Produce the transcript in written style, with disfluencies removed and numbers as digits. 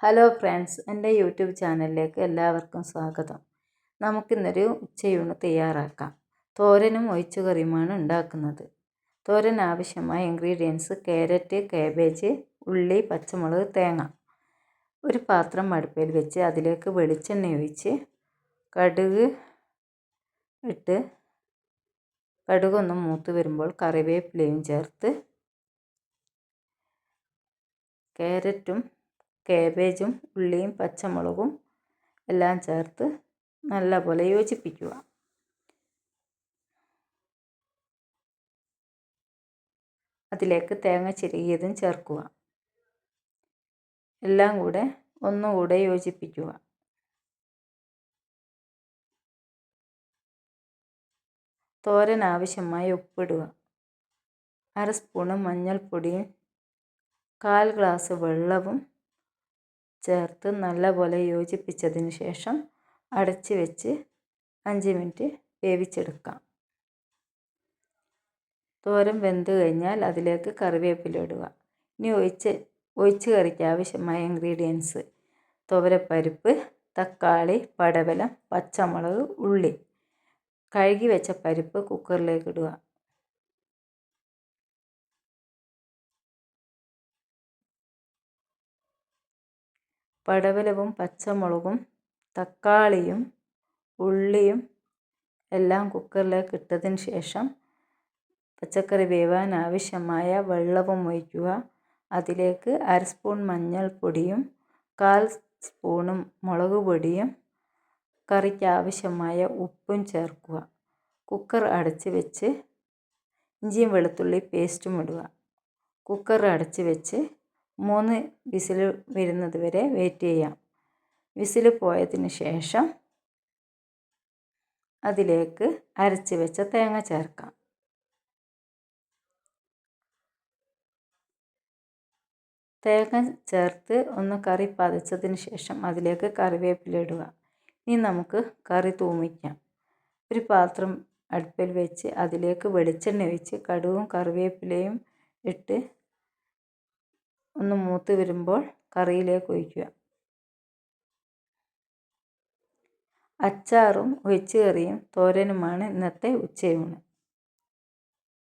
Hello friends, എൻ്റെ YouTube ചാനലിലേക്ക് എല്ലാവർക്കും സ്വാഗതം. നമുക്കിന്നൊരു ഉച്ചയൂണ് തയ്യാറാക്കാം. തോരനും ഒഴിച്ചുകറിയുമാണ് ഉണ്ടാക്കുന്നത്. തോരൻ ആവശ്യമായ ഇൻഗ്രീഡിയൻസ്: ക്യാരറ്റ്, കാബേജ്, ഉള്ളി, പച്ചമുളക്, തേങ്ങ. ഒരു പാത്രം അടുപ്പിൽ വെച്ച് അതിലേക്ക് വെളിച്ചെണ്ണ ഒഴിച്ച് കടുക് ഇട്ട് കടുകൊന്ന് മൂത്ത് വരുമ്പോൾ കറിവേപ്പിലയും ചേർത്ത് ക്യാരറ്റും കാബേജും ഉള്ളിയും പച്ചമുളകും എല്ലാം ചേർത്ത് നല്ലപോലെ യോജിപ്പിക്കുക. അതിലേക്ക് തേങ്ങ ചിരകിയതും ചേർക്കുക. എല്ലാം കൂടെ ഒന്നുകൂടെ യോജിപ്പിക്കുക. തോരൻ ആവശ്യമായ ഉപ്പിടുക. 1/2 സ്പൂണ് മഞ്ഞൾപ്പൊടിയും 1/4 ഗ്ലാസ് വെള്ളവും ചേർത്ത് നല്ലപോലെ യോജിപ്പിച്ചതിന് ശേഷം അടച്ച് വെച്ച് 5 മിനിറ്റ് വേവിച്ചെടുക്കാം. തോരൻ വെന്ത് കഴിഞ്ഞാൽ അതിലേക്ക് കറിവേപ്പില ഇടുക. ഇനി ഒഴിച്ച് കറിക്ക് ആവശ്യമായ ഇൻഗ്രീഡിയൻസ്: തുവരപ്പരിപ്പ്, തക്കാളി, പടവലം, പച്ചമുളക്, ഉള്ളി. കഴുകി വെച്ച പരിപ്പ് കുക്കറിലേക്ക് ഇടുക. പടവലവും പച്ചമുളകും തക്കാളിയും ഉള്ളിയും എല്ലാം കുക്കറിലേക്ക് ഇട്ടതിന് ശേഷം പച്ചക്കറി വേവാൻ ആവശ്യമായ വെള്ളവും ഒഴിക്കുക. അതിലേക്ക് 1/2 സ്പൂൺ മഞ്ഞൾപ്പൊടിയും 1/4 സ്പൂണും മുളക് പൊടിയും കറിക്ക് ആവശ്യമായ ഉപ്പും ചേർക്കുക. കുക്കർ അടച്ച് വെച്ച് ഇഞ്ചിയും വെളുത്തുള്ളി പേസ്റ്റും ഇടുക. കുക്കർ അടച്ച് വെച്ച് 3 വിസിൽ വരുന്നത് വരെ വെയിറ്റ് ചെയ്യാം. വിസിൽ പോയതിന് ശേഷം അതിലേക്ക് അരച്ച് വെച്ച തേങ്ങ ചേർക്കാം. തേങ്ങ ചേർത്ത് ഒന്ന് കറി പതച്ചതിന് ശേഷം അതിലേക്ക് കറിവേപ്പില ഇടുക. ഇനി നമുക്ക് കറി തൂമിക്കാം. ഒരു പാത്രം അടുപ്പിൽ വെച്ച് അതിലേക്ക് വെളിച്ചെണ്ണ ഒഴിച്ച് കടുകും കറിവേപ്പിലയും ഇട്ട് ഒന്ന് മൂത്ത് വരുമ്പോൾ കറിയിലേക്ക് ഒഴിക്കുക. അച്ചാറും ഒഴിച്ചുകറിയും തോരനുമാണ് ഇന്നത്തെ ഉച്ചയൂണ്.